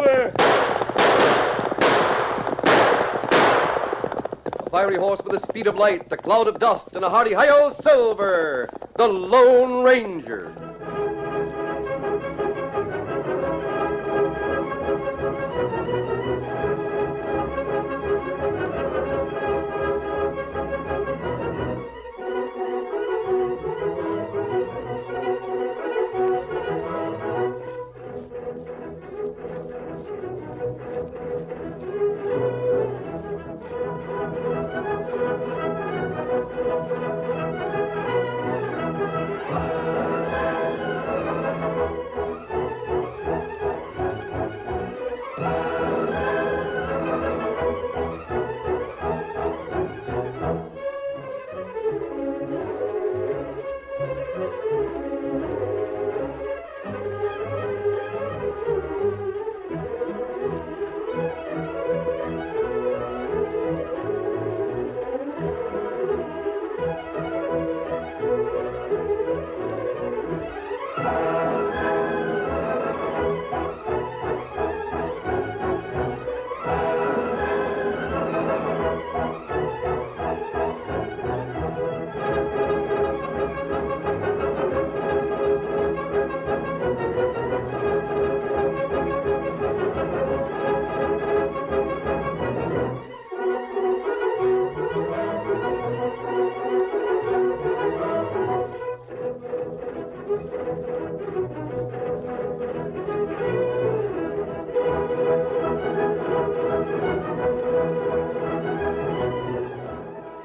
Silver! A fiery horse with the speed of light, a cloud of dust, and a hearty hi-yo, Silver, the Lone Ranger.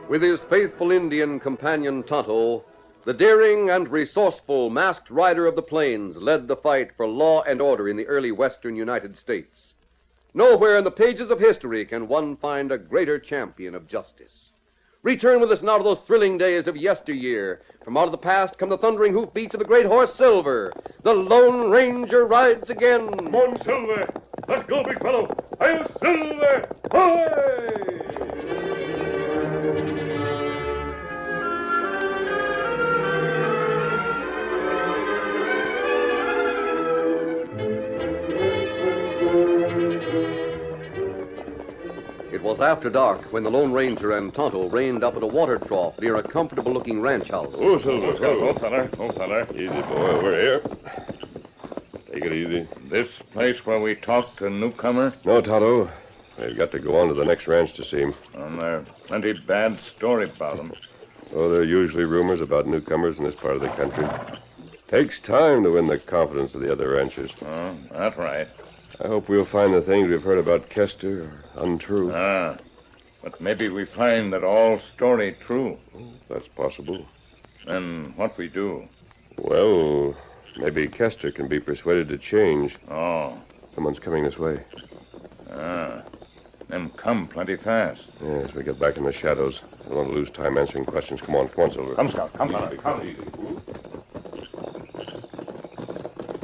With his faithful Indian companion Tonto, the daring and resourceful masked rider of the plains led the fight for law and order in the early western United States. Nowhere in the pages of history can one find a greater champion of justice. Return with us now to those thrilling days of yesteryear. From out of the past come the thundering hoofbeats of the great horse Silver. The Lone Ranger rides again. Come on, Silver. Let's go, big fellow. I'll Silver. Away! It was after dark when the Lone Ranger and Tonto reined up at a water trough near a comfortable-looking ranch house. Oh, Silver. Oh, feller. Oh, feller. Easy, boy. Over here. Take it easy. This place where we talked to Newcomer? No, Tonto. We've got to go on to the next ranch to see him. There's plenty bad story about him. Oh, there are usually rumors about newcomers in this part of the country. Takes time to win the confidence of the other ranchers. Oh, that's right. I hope we'll find the things we've heard about Kester are untrue. But maybe we find that all story true. That's possible. Then what we do? Well, maybe Kester can be persuaded to change. Oh. Someone's coming this way. Them come plenty fast. Yes, we get back in the shadows. I don't want to lose time answering questions. Come on, Silver. Come, Scout. Come, fella. Come. Easy.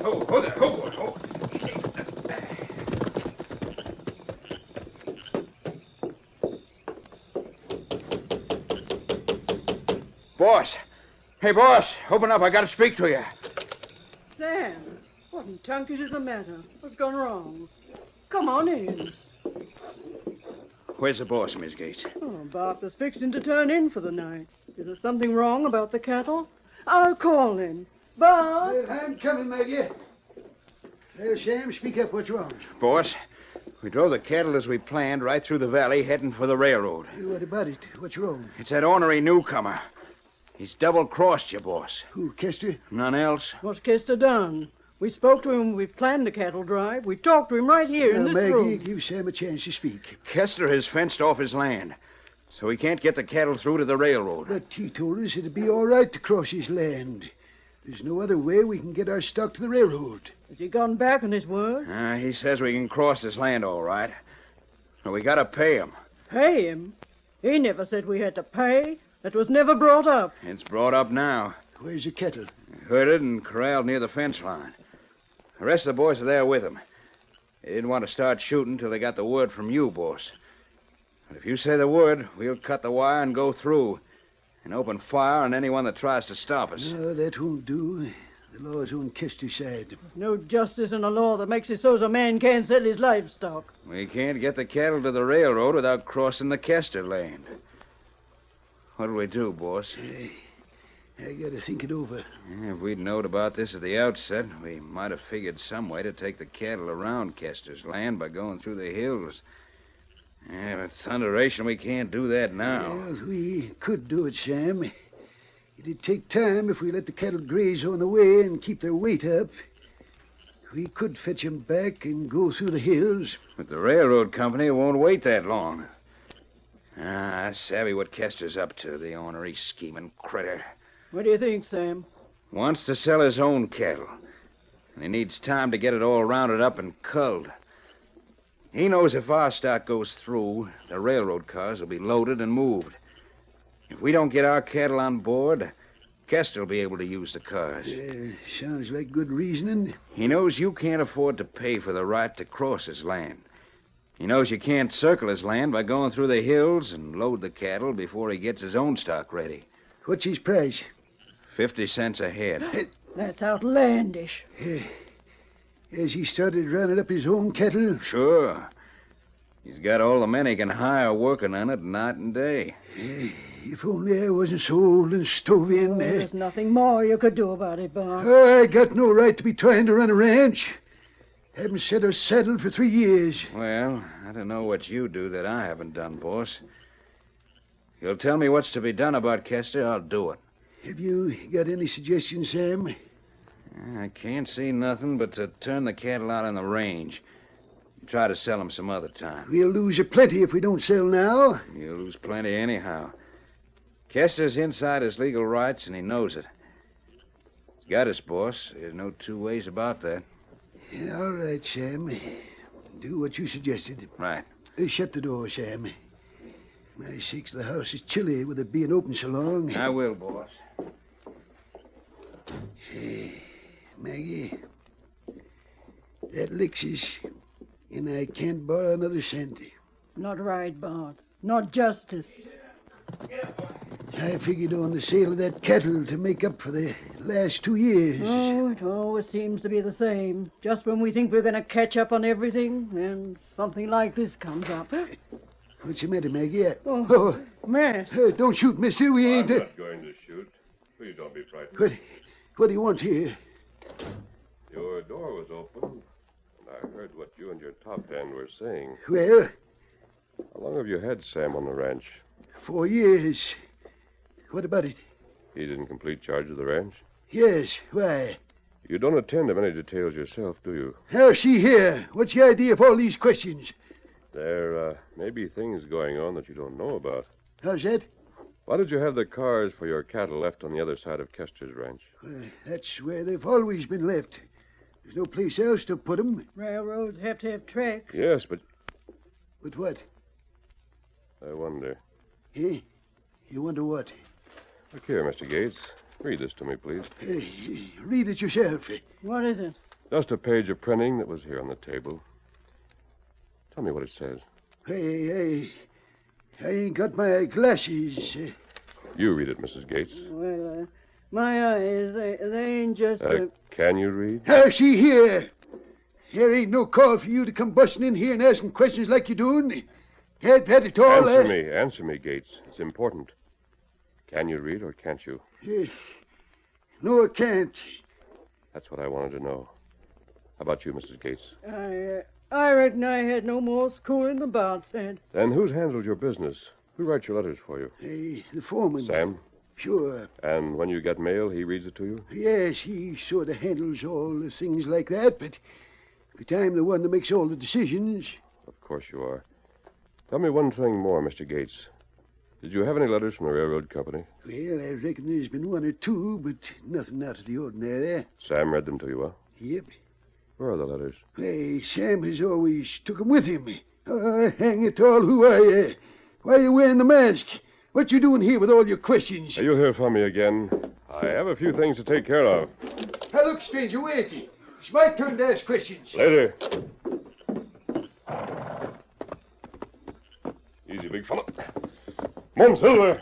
Oh, there. Oh. Boss. Hey, boss. Open up. I got to speak to you. Sam, what in tunkish is the matter? What's gone wrong? Come on in. Where's the boss, Miss Gates? Oh, Bart was fixing to turn in for the night. Is there something wrong about the cattle? I'll call him. Bart? I'm coming, Maggie. Well, Sam, speak up. What's wrong? Boss, we drove the cattle as we planned right through the valley heading for the railroad. What about it? What's wrong? It's that ornery Newcomer. He's double-crossed you, boss. Who, Kester? None else? What's Kester done? We spoke to him when we planned the cattle drive. We talked to him right here in this Maggie, room. give Sam a chance to speak. Kester has fenced off his land, so he can't get the cattle through to the railroad. But he told us it'd be all right to cross his land. There's no other way we can get our stock to the railroad. Has he gone back on his word? He says we can cross his land all right. So we got to pay him. Pay him? He never said we had to pay. That was never brought up. It's brought up now. Where's the cattle? Herded and corralled near the fence line. The rest of the boys are there with him. They didn't want to start shooting till they got the word from you, boss. But if you say the word, we'll cut the wire and go through and open fire on anyone that tries to stop us. No, that won't do. The law's on Kester's side. There's no justice in a law that makes it so's a man can't sell his livestock. We can't get the cattle to the railroad without crossing the Kester land. What'll we do, boss? I gotta think it over. If we'd known about this at the outset, we might have figured some way to take the cattle around Kester's land by going through the hills. Yeah, but thunderation, we can't do that now. Well, we could do it, Sam. It'd take time if we let the cattle graze on the way and keep their weight up. We could fetch 'em back and go through the hills. But the railroad company won't wait that long. I savvy what Kester's up to, the ornery, scheming critter. What do you think, Sam? Wants to sell his own cattle. And he needs time to get it all rounded up and culled. He knows if our stock goes through, the railroad cars will be loaded and moved. If we don't get our cattle on board, Kester will be able to use the cars. Sounds like good reasoning. He knows you can't afford to pay for the right to cross his land. He knows you can't circle his land by going through the hills and load the cattle before he gets his own stock ready. What's his price? 50 cents a head. That's outlandish. Has he started rounding up his own cattle? Sure. He's got all the men he can hire working on it night and day. If only I wasn't so old and stove in. There's nothing more you could do about it, Bob. I got no right to be trying to run a ranch. Haven't set or saddled for 3 years. Well, I don't know what you do that I haven't done, boss. You'll tell me what's to be done about Kester, I'll do it. Have you got any suggestions, Sam? I can't see nothing but to turn the cattle out on the range. Try to sell them some other time. We'll lose a plenty if we don't sell now. You'll lose plenty anyhow. Kester's inside his legal rights, and he knows it. He's got us, boss. There's no two ways about that. Yeah, all right, Sam. Do what you suggested. Right. Shut the door, Sam. My sakes, the house is chilly with it being open so long. I will, boss. Maggie, that licks us, and I can't borrow another cent. Not right, Bart. Not justice. I figured on the sale of that cattle to make up for the last 2 years. Oh, it always seems to be the same. Just when we think we're going to catch up on everything, and something like this comes up. What's the matter, Maggie? Mass. Don't shoot, mister. We ain't... I'm not going to shoot. Please don't be frightened. What do you want here? Your door was open, and I heard what you and your top hand were saying. Well? How long have you had Sam on the ranch? 4 years. What about it? He's in complete charge of the ranch? Yes. Why? You don't attend to many details yourself, do you? Now, see here. What's the idea of all these questions? There may be things going on that you don't know about. How's that? Why did you have the cars for your cattle left on the other side of Kester's ranch? That's where they've always been left. There's no place else to put 'em. Railroads have to have tracks. Yes, but... But what? I wonder. Eh? You wonder what? Look here, Mr. Gates. Read this to me, please. Read it yourself. What is it? Just a page of printing that was here on the table. Tell me what it says. I ain't got my glasses. You read it, Mrs. Gates. Well, my eyes, they ain't just... Can you read? See here. There ain't no call for you to come busting in here and asking questions like you're doing. Had it all... Answer me, Gates. It's important. Can you read or can't you? No, I can't. That's what I wanted to know. How about you, Mrs. Gates? I reckon I had no more schooling than Bart said. Then who's handled your business? Who writes your letters for you? The foreman. Sam? Sure. And when you get mail, he reads it to you? Yes, he sort of handles all the things like that, but I'm the one that makes all the decisions. Of course you are. Tell me one thing more, Mr. Gates. Did you have any letters from the railroad company? Well, I reckon there's been 1 or 2, but nothing out of the ordinary. Sam read them to you, huh? Yep. Where are the letters? Hey, Sam has always took 'em with him. Hang it all, who are you? Why are you wearing the mask? What you doing here with all your questions? You'll hear from me again. I have a few things to take care of. Now, look, stranger, wait. It's my turn to ask questions. Later. Easy, big fella. Come on, Silver.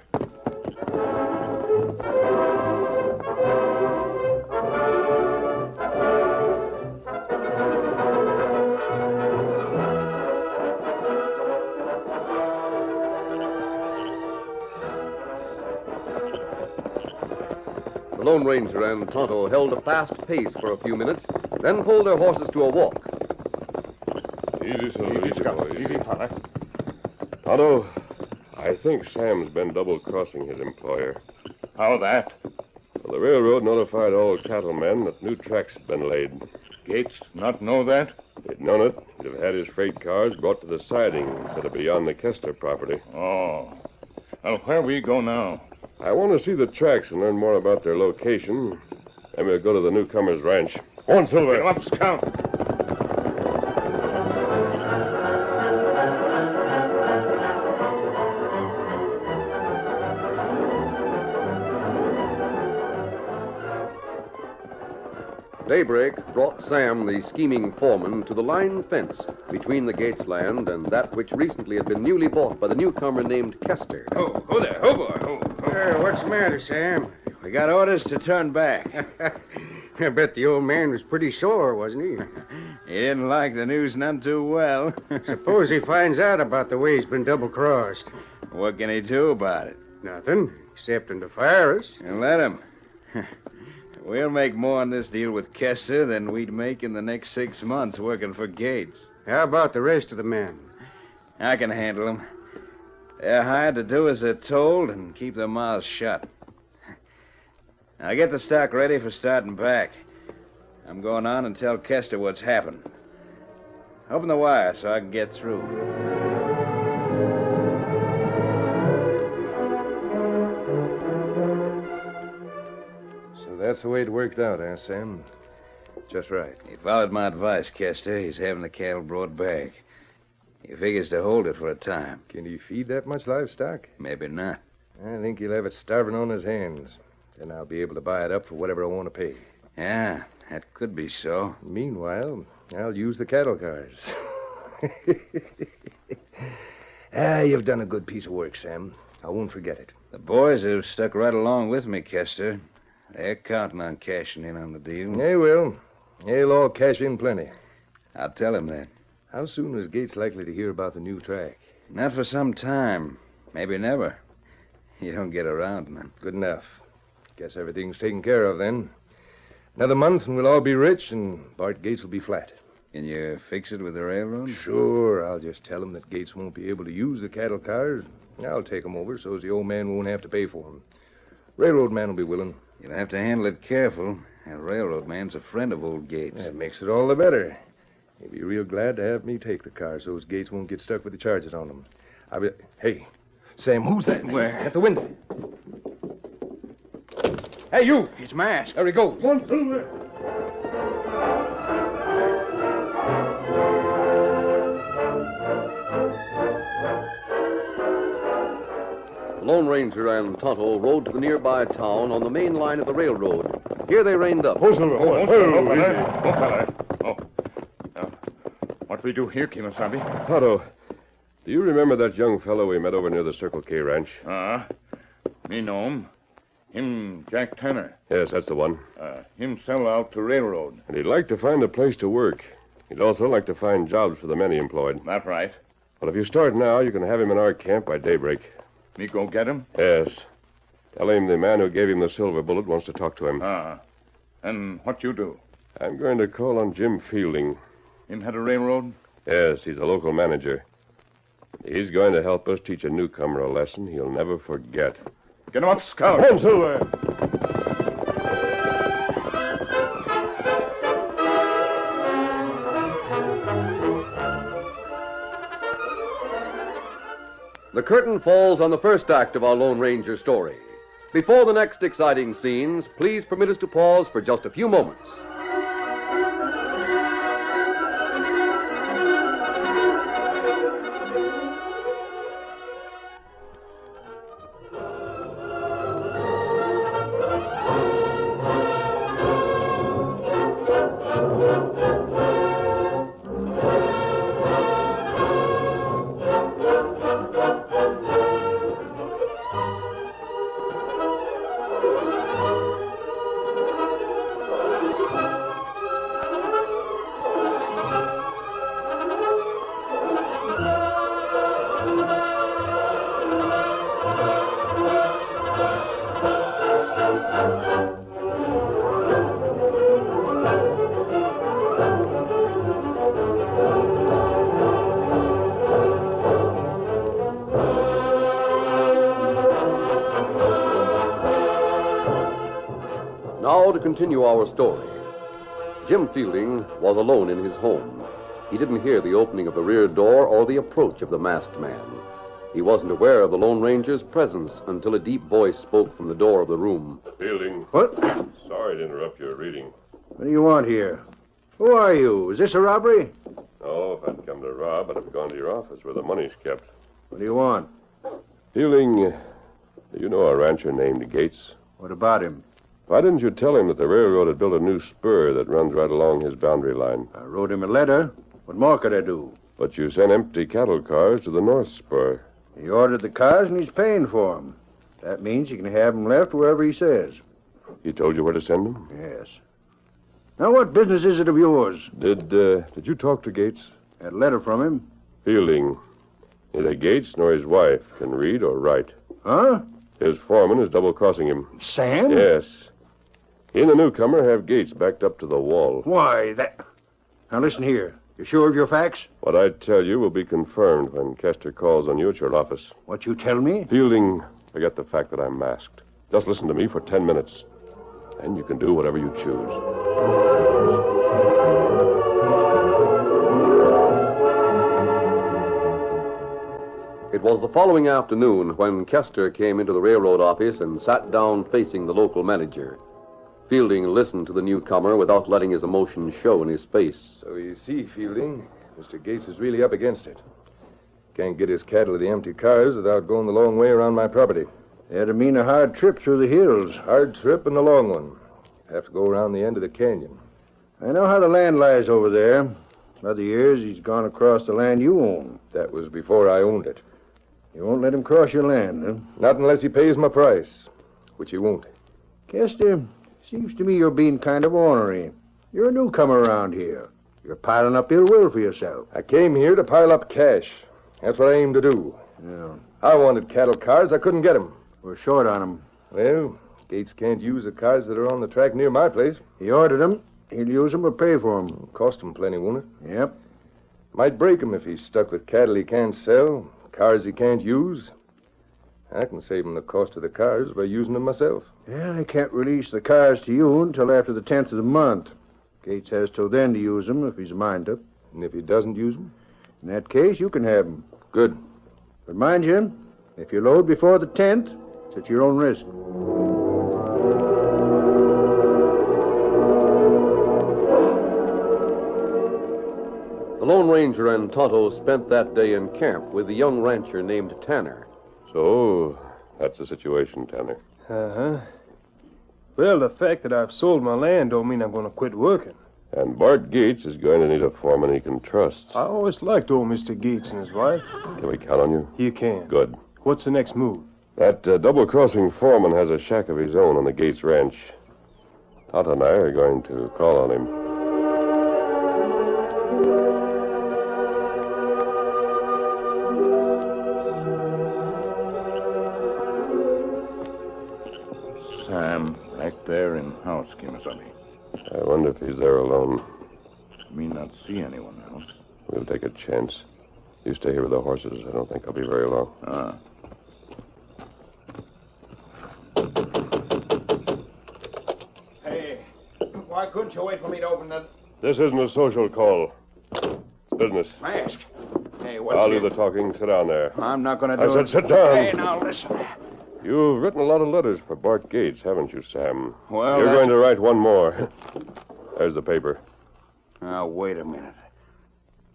Lone Ranger and Tonto held a fast pace for a few minutes, then pulled their horses to a walk. Easy, Silver. Easy, boy. Easy, fella. Tonto, I think Sam's been double-crossing his employer. How that? Well, the railroad notified all cattlemen that new tracks had been laid. Gates not know that? If he'd known it, he'd have had his freight cars brought to the siding instead of beyond the Kester property. Oh. Well, where we go now? I want to see the tracks and learn more about their location. Then we'll go to the Newcomer's ranch. Go on, Silver. Get 'em up, Scout. Daybreak brought Sam, the scheming foreman, to the line fence between the Gates land and that which recently had been newly bought by the newcomer named Kester. Oh, there. Oh, boy. Oh. What's the matter, Sam? We got orders to turn back. I bet the old man was pretty sore, wasn't he? He didn't like the news none too well. Suppose he finds out about the way he's been double-crossed. What can he do about it? Nothing, excepting to fire us. And let him. We'll make more on this deal with Kester than we'd make in the next 6 months working for Gates. How about the rest of the men? I can handle them. They're hired to do as they're told and keep their mouths shut. Now get the stock ready for starting back. I'm going on and tell Kester what's happened. Open the wire so I can get through. That's the way it worked out, eh, Sam? Just right. He followed my advice, Kester. He's having the cattle brought back. He figures to hold it for a time. Can he feed that much livestock? Maybe not. I think he'll have it starving on his hands. Then I'll be able to buy it up for whatever I want to pay. Yeah, that could be so. Meanwhile, I'll use the cattle cars. You've done a good piece of work, Sam. I won't forget it. The boys have stuck right along with me, Kester. They're counting on cashing in on the deal. They will. They'll all cash in plenty. I'll tell him that. How soon is Gates likely to hear about the new track? Not for some time. Maybe never. You don't get around none. Good enough. Guess everything's taken care of then. Another month and we'll all be rich and Bart Gates will be flat. Can you fix it with the railroad? Sure. I'll just tell him that Gates won't be able to use the cattle cars. I'll take them over so as the old man won't have to pay for them. Railroad man will be willing. You'll have to handle it careful. That railroad man's a friend of old Gates. That makes it all the better. He'll be real glad to have me take the car so his Gates won't get stuck with the charges on them. Hey, Sam, who's that? Where? At the window. Hey, you! It's Mask. There he goes. Go on, Silver. The Lone Ranger and Tonto rode to the nearby town on the main line of the railroad. Here they reined up. Oh, Silver. Oh, fella. Oh, fella. Oh. Now, what we do here, Kimasabi? Tonto, do you remember that young fellow we met over near the Circle K ranch? Me know him. Him Jack Tanner. Yes, that's the one. Him sell out to railroad. And he'd like to find a place to work. He'd also like to find jobs for the men he employed. That right. But if you start now, you can have him in our camp by daybreak. Me go get him? Yes. Tell him the man who gave him the silver bullet wants to talk to him. And what you do? I'm going to call on Jim Fielding. Him had a railroad? Yes, he's a local manager. He's going to help us teach a newcomer a lesson he'll never forget. Get him up, Scout. Come, Silver! The curtain falls on the first act of our Lone Ranger story. Before the next exciting scenes, please permit us to pause for just a few moments. continue our story. Jim Fielding was alone in his home. He didn't hear the opening of the rear door or the approach of the masked man. He wasn't aware of the Lone Ranger's presence until a deep voice spoke from the door of the room. Fielding. What? Sorry to interrupt your reading. What do you want here? Who are you? Is this a robbery? No, if I'd come to rob, I'd have gone to your office where the money's kept. What do you want? Fielding, do you know a rancher named Gates? What about him? Why didn't you tell him that the railroad had built a new spur that runs right along his boundary line? I wrote him a letter. What more could I do? But you sent empty cattle cars to the north spur. He ordered the cars and he's paying for them. That means he can have them left wherever he says. He told you where to send them? Yes. Now, what business is it of yours? Did you talk to Gates? That letter from him? Fielding, neither Gates nor his wife can read or write. Huh? His foreman is double-crossing him. Sam? Yes. He and the newcomer have Gates backed up to the wall. Why, that... Now, listen here. You sure of your facts? What I tell you will be confirmed when Kester calls on you at your office. What you tell me? Fielding, forget the fact that I'm masked. Just listen to me for 10 minutes. And you can do whatever you choose. It was the following afternoon when Kester came into the railroad office and sat down facing the local manager. Fielding listened to the newcomer without letting his emotions show in his face. So you see, Fielding, Mr. Gates is really up against it. Can't get his cattle to the empty cars without going the long way around my property. That'd mean a hard trip through the hills. Hard trip and a long one. Have to go around the end of the canyon. I know how the land lies over there. Other years, he's gone across the land you own. That was before I owned it. You won't let him cross your land, huh? Not unless he pays my price, which he won't. Kester, seems to me you're being kind of ornery. You're a newcomer around here. You're piling up ill will for yourself. I came here to pile up cash. That's what I aim to do. Yeah. I wanted cattle cars. I couldn't get them. We're short on them. Well, Gates can't use the cars that are on the track near my place. He ordered them. He'll use them or pay for them. Cost him plenty, won't it? Yep. Might break him if he's stuck with cattle he can't sell, cars he can't use. I can save him the cost of the cars by using them myself. Yeah, I can't release the cars to you until after the 10th of the month. Gates has till then to use them if he's a mind up. And if he doesn't use them? In that case, you can have them. Good. But mind you, if you load before the 10th, it's at your own risk. The Lone Ranger and Tonto spent that day in camp with a young rancher named Tanner. So, that's the situation, Tanner. Uh-huh. Well, the fact that I've sold my land don't mean I'm going to quit working. And Bart Gates is going to need a foreman he can trust. I always liked old Mr. Gates and his wife. Can we count on you? You can. Good. What's the next move? That double-crossing foreman has a shack of his own on the Gates ranch. Tonto and I are going to call on him. Sam, back there in house, Kimasabi. I wonder if he's there alone. Me not see anyone else. We'll take a chance. You stay here with the horses. I don't think I'll be very long. Ah. Hey, why couldn't you wait for me to open the... This isn't a social call. It's business. mask? Hey, what's I'll do your- the talking. Sit down there. I'm not going to I do said it. sit down. Hey, now, listen. You've written a lot of letters for Bart Gates, haven't you, Sam? Well, You're that's- going to write one more. There's the paper. Now, wait a minute.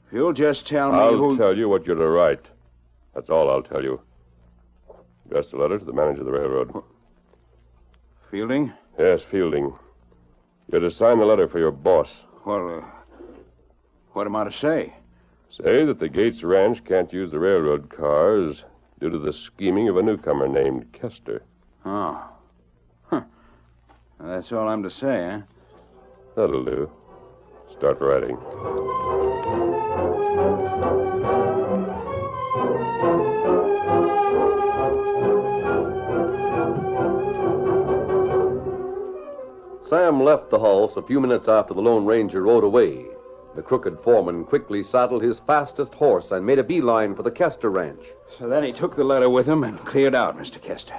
If you'll just tell me I'll who... tell you what you're to write. That's all I'll tell you. Address the letter to the manager of the railroad. Fielding? Yes, Fielding. You're to sign the letter for your boss. Well, what am I to say? Say that the Gates Ranch can't use the railroad cars due to the scheming of a newcomer named Kester. Oh. Huh. Well, that's all I'm to say, eh? That'll do. Start writing. Sam left the house a few minutes after the Lone Ranger rode away. The crooked foreman quickly saddled his fastest horse and made a beeline for the Kester ranch. So then he took the letter with him and cleared out, Mr. Kester.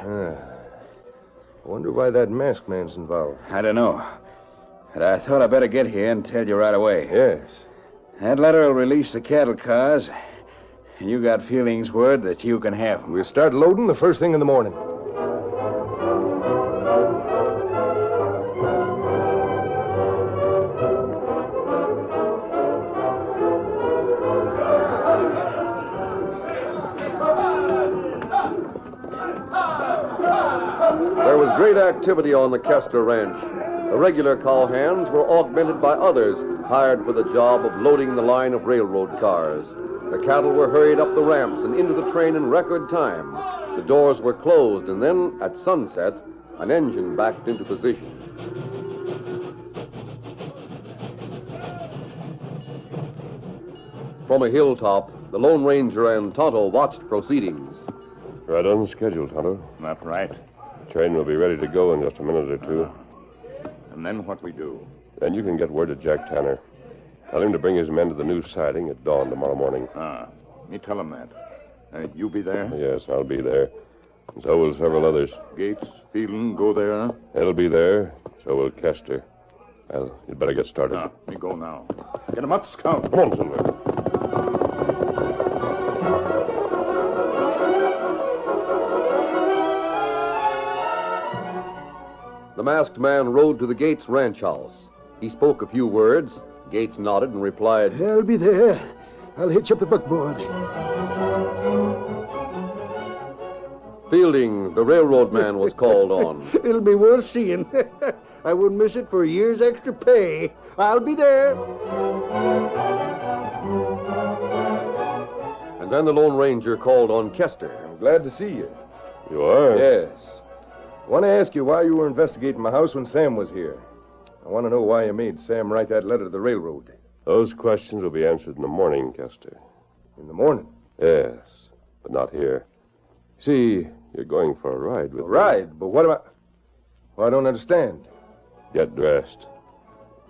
I wonder why that masked man's involved. I don't know. But I thought I'd better get here and tell you right away. Yes. That letter will release the cattle cars. And you got Fielding's word that you can have them. We'll start loading the first thing in the morning. There was great activity on the Kester ranch. The regular cowhands were augmented by others hired for the job of loading the line of railroad cars. The cattle were hurried up the ramps and into the train in record time. The doors were closed, and then, at sunset, an engine backed into position. From a hilltop, the Lone Ranger and Tonto watched proceedings. Right on schedule, Tonto. Not right. Train will be ready to go in just a minute or two. And then what we do? Then you can get word to Jack Tanner. Tell him to bring his men to the new siding at dawn tomorrow morning. Me tell him that. You be there? Yes, I'll be there. And so will several others. Gates, Fielding, go there, huh? They'll be there. So will Kester. Well, you'd better get started. Me go now. Get him up, Scout. Come on, Silver. The masked man rode to the Gates ranch house. He spoke a few words. Gates nodded and replied, I'll be there. I'll hitch up the buckboard. Fielding, the railroad man, was called on. It'll be worth seeing. I wouldn't miss it for a year's extra pay. I'll be there. And then the Lone Ranger called on Kester. I'm glad to see you. You are? Yes. I want to ask you why you were investigating my house when Sam was here. I want to know why you made Sam write that letter to the railroad. Those questions will be answered in the morning, Kester. In the morning? Yes, but not here. See, you're going for a ride with A ride? But what am I... Well, I don't understand. Get dressed.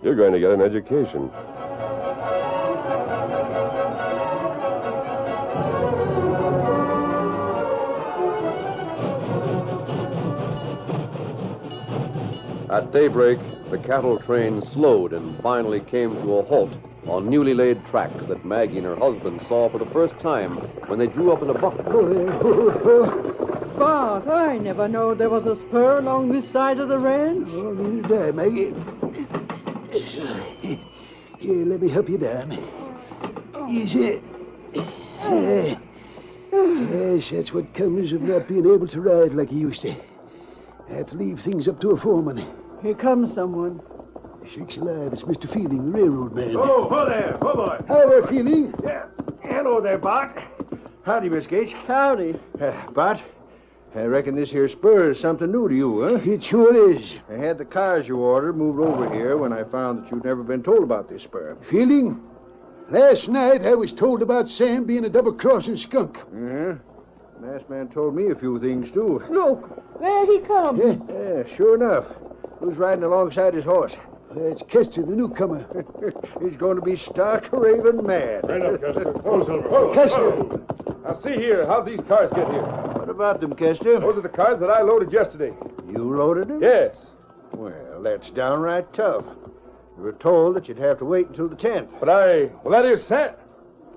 You're going to get an education. At daybreak, the cattle train slowed and finally came to a halt on newly laid tracks that Maggie and her husband saw for the first time when they drew up in a buckboard. Bart, I never knowed there was a spur along this side of the ranch. Oh, neither did I, Maggie. Here, let me help you down. Easy. Yes, that's what comes of not being able to ride like you used to. I have to leave things up to a foreman. Here comes someone. Shakes alive. It's Mr. Fielding, the railroad man. Oh, ho there. Ho, boy. Hi there, Fielding. Yeah. Hello there, Bart. Howdy, Miss Gates. Howdy. Bart, I reckon this here spur is something new to you, huh? It sure is. I had the cars you ordered moved over here when I found that you'd never been told about this spur. Fielding, last night I was told about Sam being a double-crossing skunk. Yeah? Last man told me a few things, too. Look, there he comes. Yeah. Yeah, sure enough. Who's riding alongside his horse? That's Kester, the newcomer. He's going to be stark raving mad. Right up, Kester. Oh, Silver. Kester! Now, see here. How'd these cars get here? What about them, Kester? Those are the cars that I loaded yesterday. You loaded them? Yes. Well, that's downright tough. You were told that you'd have to wait until the 10th. But Well, that is Sam.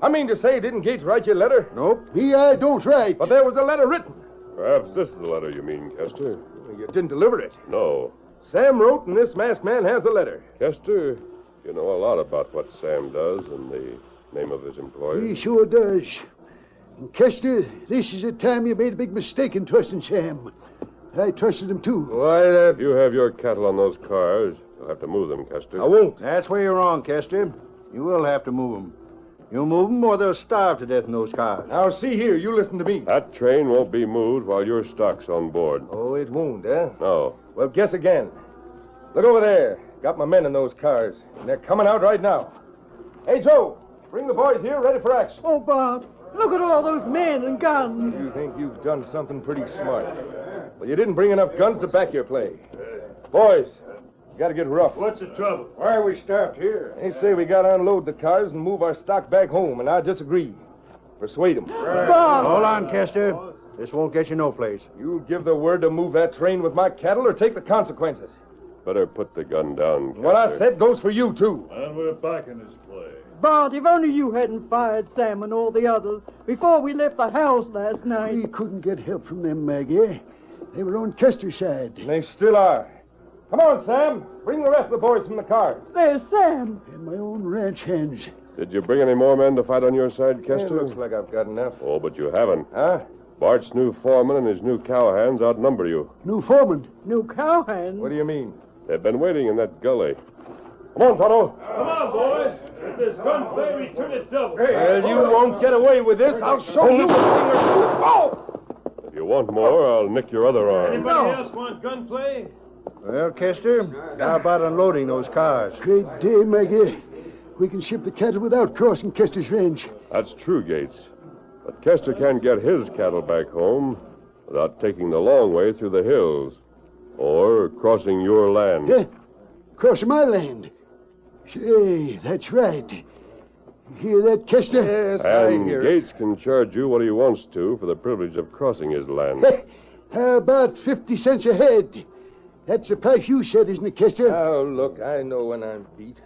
I mean to say, didn't Gates write you a letter? Nope. Me, I don't write. But there was a letter written. Perhaps this is the letter you mean, Kester. You didn't deliver it. No. Sam wrote, and this masked man has the letter. Kester, you know a lot about what Sam does and the name of his employer. He sure does. And Kester, this is the time you made a big mistake in trusting Sam. I trusted him, too. Why, If you have your cattle on those cars, you'll have to move them, Kester. I won't. That's where you're wrong, Kester. You will have to move them. You move them or they'll starve to death in those cars. Now, see here. You listen to me. That train won't be moved while your stock's on board. Oh, it won't, eh? No. Well, guess again. Look over there. Got my men in those cars, and they're coming out right now. Hey, Joe, bring the boys here ready for action. Oh, Bart, look at all those men and guns. You think you've done something pretty smart. Well, you didn't bring enough guns to back your play. Boys, you gotta get rough. What's the trouble? Why are we stopped here? They say we gotta unload the cars and move our stock back home, and I disagree. Persuade them. Bart. Hold on, Kester. This won't get you no place. You give the word to move that train with my cattle or take the consequences. Better put the gun down, What I Kester. said goes for you, too. And we're back in this play. Bart, if only you hadn't fired Sam and all the others before we left the house last night. We couldn't get help from them, Maggie. They were on Kester's side. And they still are. Come on, Sam. Bring the rest of the boys from the cars. There's Sam. And my own ranch hands. Did you bring any more men to fight on your side, Kester? It looks like I've got enough. Oh, but you haven't. Huh? Bart's new foreman and his new cowhands outnumber you. New foreman. New cowhands. What do you mean? They've been waiting in that gully. Come on, Tonto. Come on, boys. If there's gunplay, we turn it double. Well, you won't get away with this. I'll show you a thing or two. Oh! If you want more, I'll nick your other arm. Anybody else want gunplay? Well, Kester, how about unloading those cars? Great day, Maggie. We can ship the cattle without crossing Kester's range. That's true, Gates. But Kester can't get his cattle back home without taking the long way through the hills or crossing your land. Yeah, crossing my land. Say, that's right. You hear that, Kester? Yes, I And hear Gates can charge you what he wants to for the privilege of crossing his land. How about 50 cents a head? That's the price you said, isn't it, Kester? Oh, look, I know when I'm beat.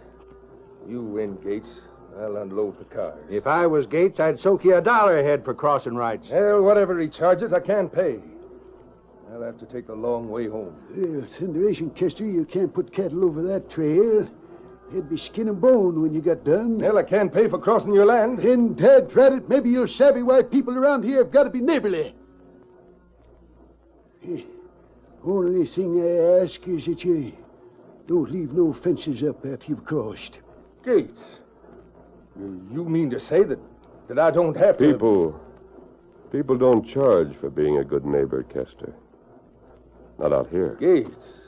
You win, Gates. I'll unload the cars. If I was Gates, I'd soak you $1 a head for crossing rights. Well, whatever he charges, I can't pay. I'll have to take the long way home. Well, thunderation, Kester, you can't put cattle over that trail. It'd be skin and bone when you got done. Well, I can't pay for crossing your land. And dad drat it, maybe you'll savvy why people around here have got to be neighborly. Only thing I ask is that you don't leave no fences up after you've crossed. Gates, you mean to say that I don't have to... People don't charge for being a good neighbor, Kester. Not out here. Gates,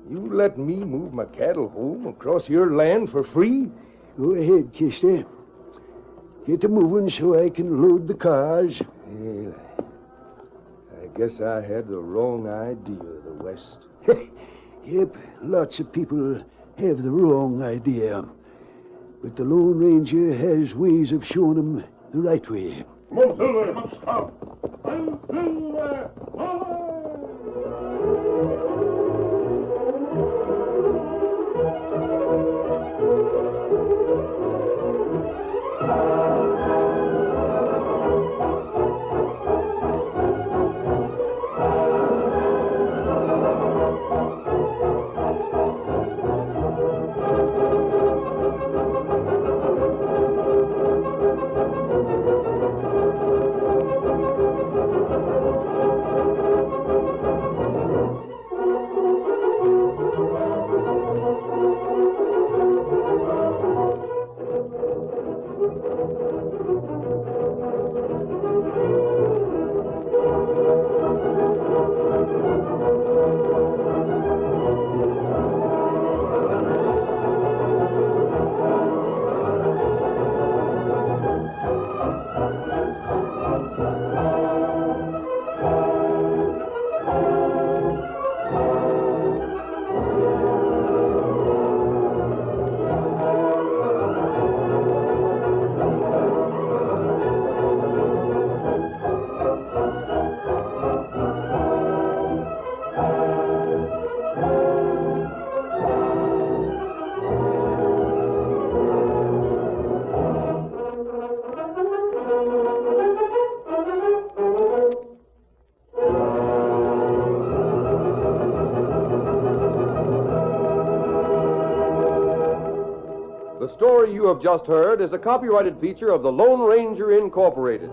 you let me move my cattle home across your land for free? Go ahead, Kester. Get to moving so I can load the cars. Well, I guess I had the wrong idea of the West. Yep, lots of people have the wrong idea. But the Lone Ranger has ways of showing them the right way. Come on, Silver. Come on, stop. I'm Silver. The story you have just heard is a copyrighted feature of the Lone Ranger Incorporated.